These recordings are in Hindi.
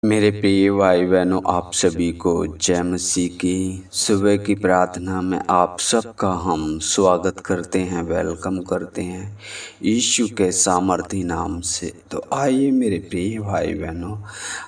मेरे प्रिय भाई बहनों, आप सभी को जय मसीह की सुबह की प्रार्थना में आप सबका हम स्वागत करते हैं, वेलकम करते हैं यीशु के सामर्थी नाम से। तो आइए मेरे प्रिय भाई बहनों,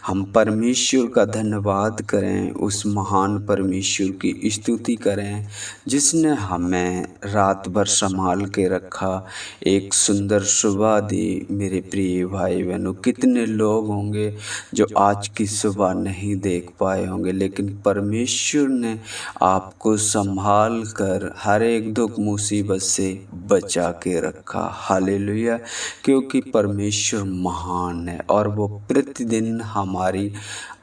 हम परमेश्वर का धन्यवाद करें, उस महान परमेश्वर की स्तुति करें जिसने हमें रात भर संभाल के रखा, एक सुंदर सुबह दी। मेरे प्रिय भाई बहनों, कितने लोग होंगे जो आज की सुबह नहीं देख पाए होंगे, लेकिन परमेश्वर ने आपको संभाल कर हर एक दुख मुसीबत से बचा के रखा। हालेलुया। क्योंकि परमेश्वर महान है और वो प्रतिदिन हमारी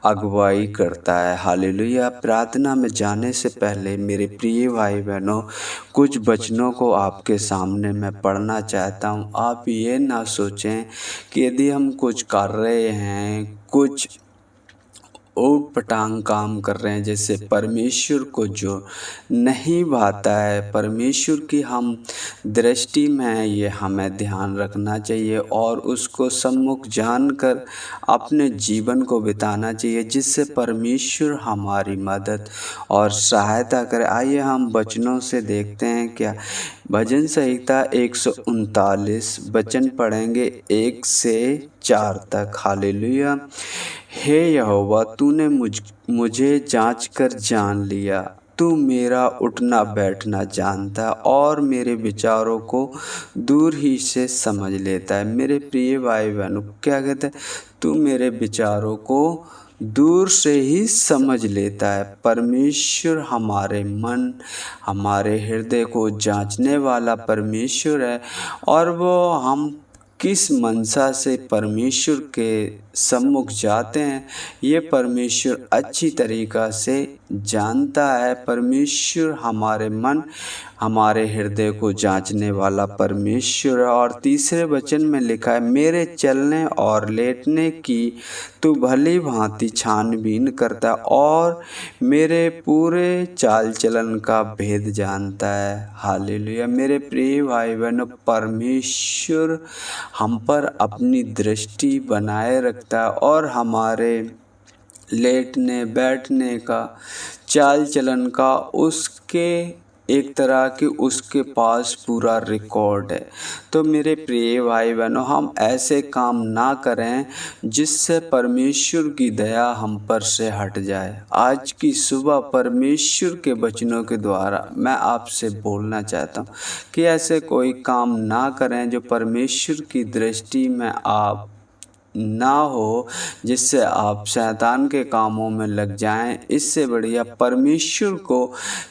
अगुवाई करता है। हालेलुया। प्रार्थना में जाने से पहले मेरे प्रिय भाई बहनों, कुछ वचनों को आपके सामने मैं पढ़ना चाहता हूँ। आप ये ना सोचें कि यदि हम कुछ कर रहे हैं, कुछ ऊट पटांग काम कर रहे हैं, जैसे परमेश्वर को जो नहीं भाता है, परमेश्वर की हम दृष्टि में ये हमें ध्यान रखना चाहिए और उसको सम्मुख जानकर अपने जीवन को बिताना चाहिए, जिससे परमेश्वर हमारी मदद और सहायता करे। आइए हम वचनों से देखते हैं क्या। भजन संहिता 139 वचन पढ़ेंगे 1 से 4 तक। हालेलुया। हे यहोवा, तूने मुझे जांच कर जान लिया। तू मेरा उठना बैठना जानता है और मेरे विचारों को दूर ही से समझ लेता है। मेरे प्रिय भाई बहनों, क्या कहते हैं? तू मेरे विचारों को दूर से ही समझ लेता है। परमेश्वर हमारे मन, हमारे हृदय को जांचने वाला परमेश्वर है और वो हम किस मनसा से परमेश्वर के सम्मुख जाते हैं, ये परमेश्वर अच्छी तरीक़ा से जानता है। परमेश्वर हमारे मन, हमारे हृदय को जांचने वाला परमेश्वर है। और तीसरे वचन में लिखा है, मेरे चलने और लेटने की तू भली भांति छानबीन करता और मेरे पूरे चाल चलन का भेद जानता है। हालेलुया। मेरे प्रिय भाई बहनों, परमेश्वर हम पर अपनी दृष्टि बनाए रखता है और हमारे लेटने बैठने का, चाल चलन का उसके एक तरह की उसके पास पूरा रिकॉर्ड है। तो मेरे प्रिय भाई बहनों, हम ऐसे काम ना करें जिससे परमेश्वर की दया हम पर से हट जाए। आज की सुबह परमेश्वर के वचनों के द्वारा मैं आपसे बोलना चाहता हूँ कि ऐसे कोई काम ना करें जो परमेश्वर की दृष्टि में आप ना हो, जिससे आप शैतान के कामों में लग जाएं। इससे बढ़िया परमेश्वर को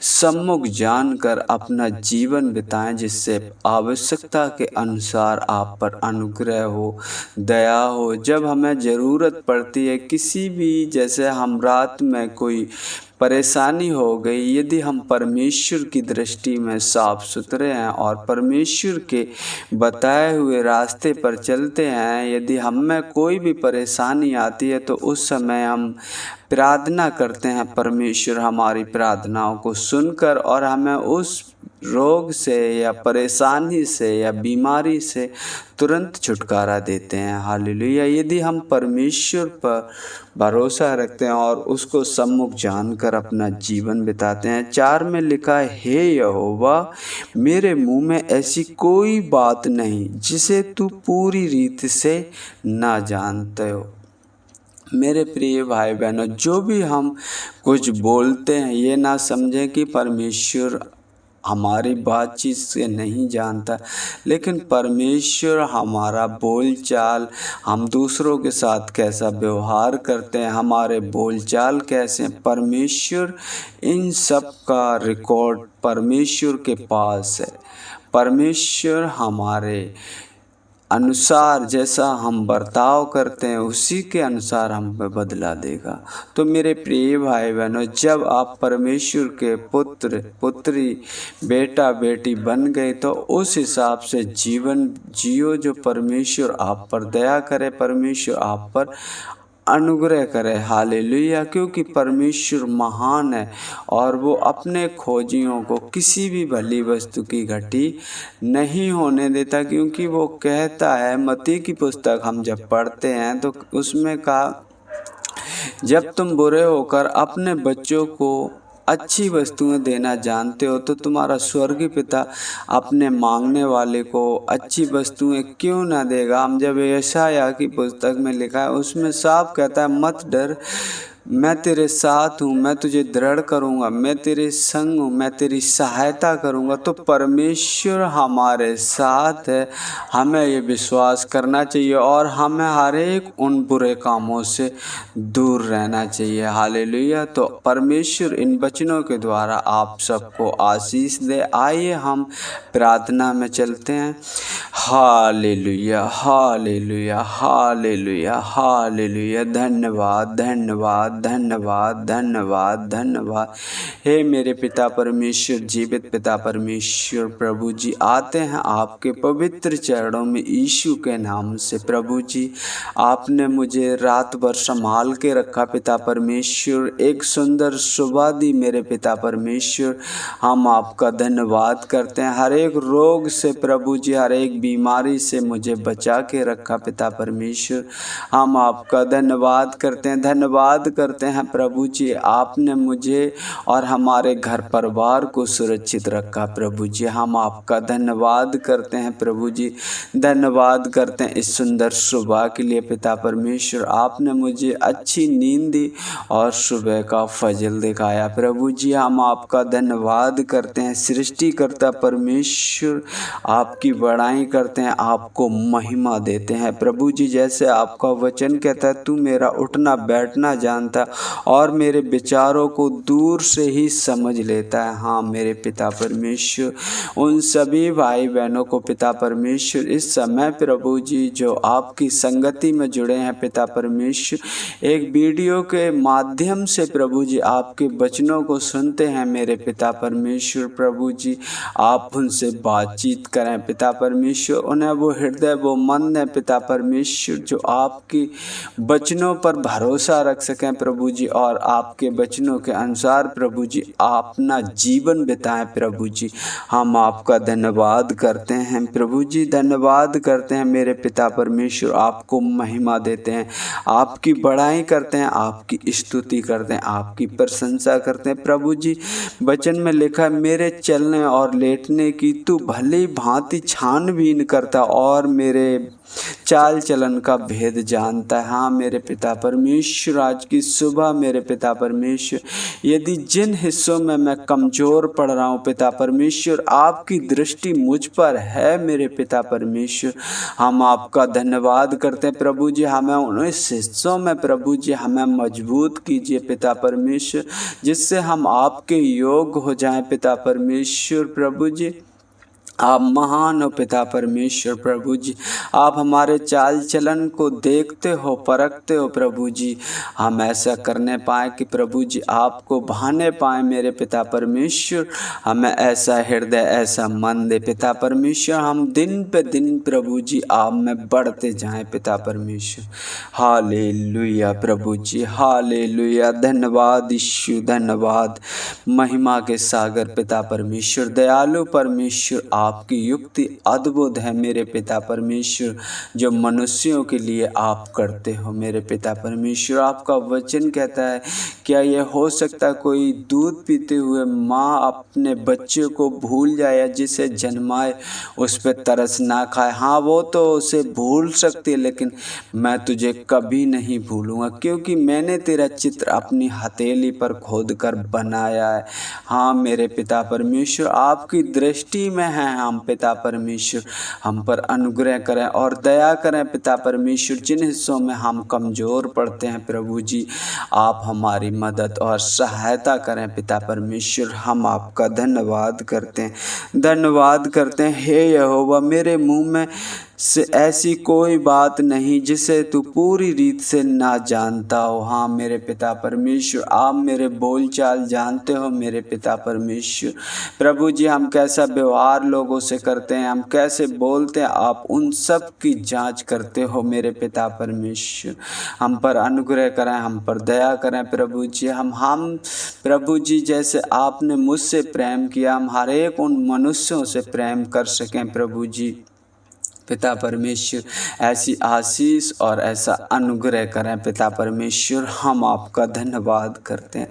सम्मुख जानकर अपना जीवन बिताएं, जिससे आवश्यकता के अनुसार आप पर अनुग्रह हो, दया हो। जब हमें ज़रूरत पड़ती है किसी भी, जैसे हम रात में कोई परेशानी हो गई, यदि हम परमेश्वर की दृष्टि में साफ सुथरे हैं और परमेश्वर के बताए हुए रास्ते पर चलते हैं, यदि हम में कोई भी परेशानी आती है तो उस समय हम प्रार्थना करते हैं, परमेश्वर हमारी प्रार्थनाओं को सुनकर और हमें उस रोग से या परेशानी से या बीमारी से तुरंत छुटकारा देते हैं। हालेलुया। यदि हम परमेश्वर पर भरोसा रखते हैं और उसको सम्मुख जानकर अपना जीवन बिताते हैं। 4 में लिखा है, हे यहोवा, मेरे मुंह में ऐसी कोई बात नहीं जिसे तू पूरी रीति से ना जानते हो। मेरे प्रिय भाई बहनों, जो भी हम कुछ बोलते हैं, ये ना समझें कि परमेश्वर हमारी बातचीत से नहीं जानता, लेकिन परमेश्वर हमारा बोलचाल, हम दूसरों के साथ कैसा व्यवहार करते हैं, हमारे बोलचाल कैसे, परमेश्वर इन सब का रिकॉर्ड परमेश्वर के पास है। परमेश्वर हमारे अनुसार जैसा हम बर्ताव करते हैं उसी के अनुसार हम पे बदला देगा। तो मेरे प्रिय भाई बहनों, जब आप परमेश्वर के पुत्र पुत्री, बेटा बेटी बन गए तो उस हिसाब से जीवन जियो जो परमेश्वर आप पर दया करे, परमेश्वर आप पर अनुग्रह करे। हालेलुया। क्योंकि परमेश्वर महान है और वो अपने खोजियों को किसी भी भली वस्तु की घटी नहीं होने देता, क्योंकि वो कहता है, मत्ती की पुस्तक हम जब पढ़ते हैं तो उसमें कहा, जब तुम बुरे होकर अपने बच्चों को अच्छी वस्तुएं देना जानते हो तो तुम्हारा स्वर्गीय पिता अपने मांगने वाले को अच्छी वस्तुएं क्यों ना देगा। हम जब यशायाह की पुस्तक में लिखा है उसमें साफ कहता है, मत डर, मैं तेरे साथ हूँ, मैं तुझे दृढ़ करूँगा, मैं तेरे संग हूँ, मैं तेरी सहायता करूँगा। तो परमेश्वर हमारे साथ है, हमें ये विश्वास करना चाहिए और हमें हर एक उन बुरे कामों से दूर रहना चाहिए। हालेलुया। तो परमेश्वर इन वचनों के द्वारा आप सबको आशीष दे। आइए हम प्रार्थना में चलते हैं। Hallelujah, hallelujah, hallelujah, hallelujah. धन्यवाद, धन्यवाद, धन्यवाद, धन्यवाद, धन्यवाद। हे मेरे पिता परमेश्वर, जीवित पिता परमेश्वर, प्रभु जी आते हैं आपके पवित्र चरणों में यीशु के नाम से। प्रभु जी आपने मुझे रात भर संभाल के रखा पिता परमेश्वर, एक सुंदर सुबह दी मेरे पिता परमेश्वर। हम आपका धन्यवाद करते हैं। हर एक रोग से प्रभु जी, हर एक बीमारी से मुझे बचा के रखा पिता परमेश्वर। हम आपका धन्यवाद करते हैं, धन्यवाद करते हैं प्रभु जी, आपने मुझे और हमारे घर परिवार को सुरक्षित रखा प्रभु जी। हम आपका धन्यवाद करते हैं प्रभु जी, धन्यवाद करते हैं इस सुंदर सुबह के लिए पिता परमेश्वर। आपने मुझे अच्छी नींद दी और सुबह का फजल दिखाया प्रभु जी। हम आपका धन्यवाद करते हैं सृष्टिकर्ता परमेश्वर, आपकी बड़ाई करते हैं, आपको महिमा देते हैं प्रभु जी। जैसे आपका वचन कहता है, तू मेरा उठना बैठना जानता और मेरे विचारों को दूर से ही समझ लेता है। हाँ मेरे पिता परमेश्वर, उन सभी भाई बहनों को पिता परमेश्वर इस समय प्रभु जी जो आपकी संगति में जुड़े हैं पिता परमेश्वर, एक वीडियो के माध्यम से प्रभु जी आपके वचनों को सुनते हैं मेरे पिता परमेश्वर। प्रभु जी आप उनसे बातचीत करें पिता परमेश्वर, उन्हें वो हृदय वो मन है पिता परमेश्वर जो आपकी वचनों पर भरोसा रख सकें प्रभु जी, और आपके वचनों के अनुसार प्रभु जी अपना जीवन बिताएं प्रभु जी। हम आपका धन्यवाद करते हैं प्रभु जी, धन्यवाद करते हैं मेरे पिता परमेश्वर, आपको महिमा देते हैं, आपकी बड़ाई करते हैं, आपकी स्तुति करते हैं, आपकी प्रशंसा करते हैं प्रभु जी। वचन में लिखा है, मेरे चलने और लेटने की तू भली भांति छानबीन करता और मेरे चाल चलन का भेद जानता है। हाँ मेरे पिता परमेश्वर, आज की सुबह मेरे पिता परमेश्वर, यदि जिन हिस्सों में मैं कमज़ोर पड़ रहा हूँ पिता परमेश्वर, आपकी दृष्टि मुझ पर है मेरे पिता परमेश्वर। हम आपका धन्यवाद करते हैं प्रभु जी, हमें उन हिस्सों में प्रभु जी हमें मजबूत कीजिए पिता परमेश्वर, जिससे हम आपके योग्य हो जाएं पिता परमेश्वर। प्रभु जी आप महान हो पिता परमेश्वर, प्रभु जी आप हमारे चाल चलन को देखते हो, परखते हो प्रभु जी। हम ऐसा करने पाए कि प्रभु जी आपको भाने पाए मेरे पिता परमेश्वर। हमें ऐसा हृदय ऐसा मन दे पिता परमेश्वर, हम दिन पे दिन प्रभु जी आप में बढ़ते जाएं पिता परमेश्वर। हालेलुया प्रभु जी, हालेलुया। धन्यवाद यीशु, धन्यवाद महिमा के सागर पिता परमेश्वर, दयालु परमेश्वर, आपकी युक्ति अद्भुत है मेरे पिता परमेश्वर, जो मनुष्यों के लिए आप करते हो मेरे पिता परमेश्वर। आपका वचन कहता है, क्या यह हो सकता कोई दूध पीते हुए माँ अपने बच्चे को भूल जाए या जिसे जन्माए उस पर तरस ना खाए। हाँ वो तो उसे भूल सकती है, लेकिन मैं तुझे कभी नहीं भूलूंगा, क्योंकि मैंने तेरा चित्र अपनी हथेली पर खोद कर बनाया है। हाँ मेरे पिता परमेश्वर, आपकी दृष्टि में है हम पिता परमेश्वर, हम पर अनुग्रह करें और दया करें पिता परमेश्वर। जिन हिस्सों में हम कमज़ोर पड़ते हैं प्रभु जी, आप हमारी मदद और सहायता करें पिता परमेश्वर। हम आपका धन्यवाद करते हैं, धन्यवाद करते हैं। हे यहोवा, मेरे मुंह में से ऐसी कोई बात नहीं जिसे तू पूरी रीत से ना जानता हो। हाँ मेरे पिता परमेश्वर, आप मेरे बोलचाल जानते हो मेरे पिता परमेश्वर। प्रभु जी, हम कैसा व्यवहार लोगों से करते हैं, हम कैसे बोलते हैं, आप उन सब की जांच करते हो मेरे पिता परमेश्वर। हम पर अनुग्रह करें, हम पर दया करें प्रभु जी। हम प्रभु जी जैसे आपने मुझसे प्रेम किया, हम हर एक उन मनुष्यों से प्रेम कर सकें प्रभु जी। पिता परमेश्वर ऐसी आशीष और ऐसा अनुग्रह करें पिता परमेश्वर। हम आपका धन्यवाद करते हैं,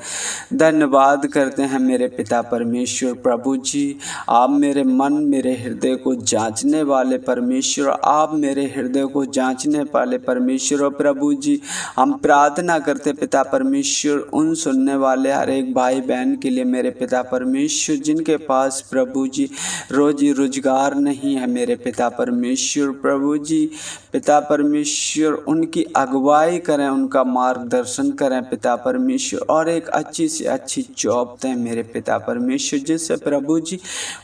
धन्यवाद करते हैं मेरे पिता परमेश्वर। प्रभु जी, आप मेरे मन मेरे हृदय को जांचने वाले परमेश्वर, आप मेरे हृदय को जांचने वाले परमेश्वर। और प्रभु जी, हम प्रार्थना करते पिता परमेश्वर उन सुनने वाले हर एक भाई बहन के लिए मेरे पिता परमेश्वर, जिनके पास प्रभु जी रोजी रोजगार नहीं है मेरे पिता परमेश्वर। प्रभु जी, पिता परमेश्वर उनकी अगुवाई करें, उनका मार्गदर्शन करें पिता परमेश्वर, और एक अच्छी से अच्छी जॉब दें मेरे पिता परमेश्वर, जिससे प्रभु जी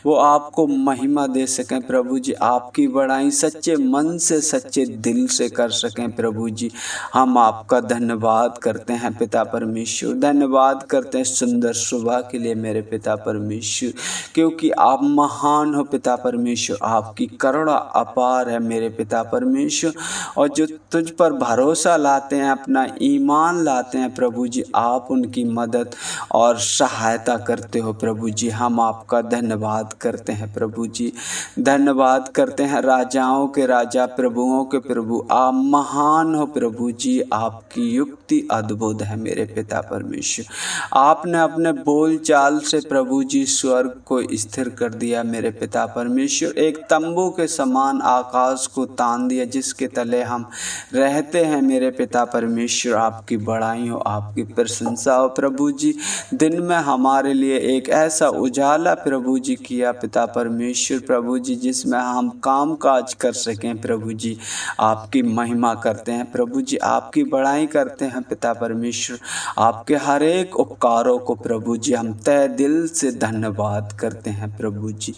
वो आपको महिमा दे सकें प्रभु जी, आपकी बड़ाई सच्चे मन से सच्चे दिल से कर सकें प्रभु जी। हम आपका धन्यवाद करते हैं पिता परमेश्वर, धन्यवाद करते हैं सुंदर सुबह के लिए मेरे पिता परमेश्वर, क्योंकि आप महान हो पिता परमेश्वर, आपकी करुणा अपार है मेरे पिता परमेश्वर। और जो तुझ पर भरोसा लाते हैं, अपना ईमान लाते हैं प्रभु जी, आप उनकी मदद और सहायता करते हो प्रभु जी। हम आपका धन्यवाद करते हैं प्रभु जी, धन्यवाद करते हैं राजाओं के राजा प्रभुओं के प्रभु, आप महान हो प्रभु जी, आपकी युक्ति अद्भुत है मेरे पिता परमेश्वर। आपने अपने बोल चाल से प्रभु जी स्वर्ग को स्थिर कर दिया मेरे पिता परमेश्वर, एक तंबू के समान आकाश को तान दिया जिसके तले हम रहते हैं मेरे पिता परमेश्वर। आपकी बड़ाई हो, आपकी प्रशंसा हो प्रभु जी। दिन में हमारे लिए एक ऐसा उजाला प्रभु जी किया पिता परमेश्वर प्रभु जी, जिसमें हम काम काज कर सकें प्रभु जी। आपकी महिमा करते हैं प्रभु जी, आपकी बड़ाई करते हैं पिता परमेश्वर। आपके हर एक उपकारों को प्रभु जी हम तहे दिल से धन्यवाद करते हैं प्रभु जी,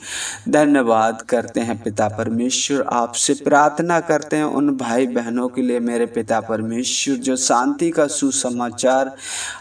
धन्यवाद करते हैं पिता परमेश्वर। आपसे प्रार्थना करते हैं उन भाई बहनों के लिए मेरे पिता परमेश्वर, जो शांति का सुसमाचार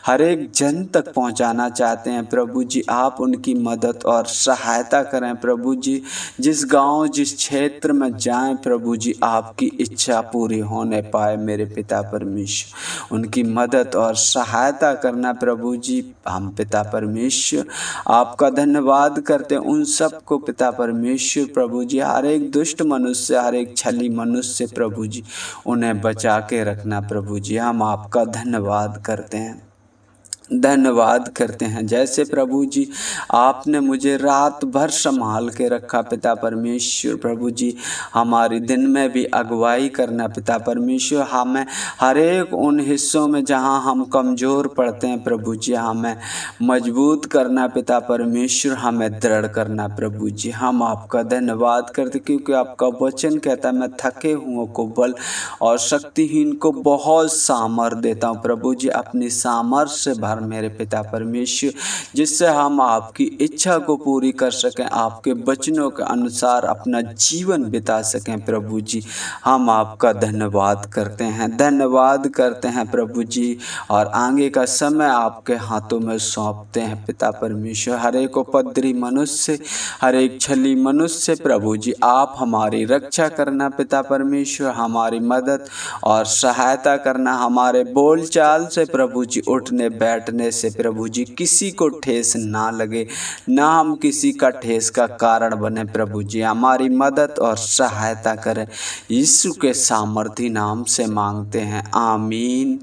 हर एक जन तक पहुंचाना चाहते हैं प्रभु जी। आप उनकी मदद और सहायता करें प्रभु जी। जिस गांव जिस क्षेत्र में जाएं प्रभु जी, आपकी इच्छा पूरी होने पाए मेरे पिता परमेश्वर, उनकी मदद और सहायता करना प्रभु जी। हम पिता परमेश्वर आपका धन्यवाद करते हैं उन सब को पिता परमेश्वर प्रभु जी, हर एक दुष्ट मनुष्य, हर एक छली मनुष्य प्रभु जी, उन्हें बचा के रखना प्रभु जी। हम आपका धन्यवाद करते हैं, धन्यवाद करते हैं। जैसे प्रभु जी आपने मुझे रात भर संभाल के रखा पिता परमेश्वर प्रभु जी, हमारी दिन में भी अगुवाई करना पिता परमेश्वर। हमें हर एक उन हिस्सों में जहां हम कमज़ोर पड़ते हैं प्रभु जी, हमें मजबूत करना पिता परमेश्वर, हमें दृढ़ करना प्रभु जी। हम आपका धन्यवाद करते क्योंकि आपका वचन कहता है मैं थके हुओं को बल और शक्तिहीन को बहुत सामर्थ देता हूँ प्रभु जी। अपनी सामर्थ से भर मेरे पिता परमेश्वर, जिससे हम आपकी इच्छा को पूरी कर सकें, आपके वचनों के अनुसार अपना जीवन बिता सकें प्रभु जी। हम आपका धन्यवाद करते हैं, धन्यवाद करते हैं प्रभु जी, और आगे का समय आपके हाथों में सौंपते हैं पिता परमेश्वर। हर एक उपद्रवी मनुष्य, हर एक छली मनुष्य प्रभु जी, आप हमारी रक्षा करना पिता परमेश्वर, हमारी मदद और सहायता करना। हमारे बोलचाल से प्रभु जी, उठने बैठने से प्रभु जी किसी को ठेस ना लगे, ना हम किसी का ठेस का कारण बने प्रभु जी। हमारी मदद और सहायता करें, यीशु के सामर्थी नाम से मांगते हैं, आमीन।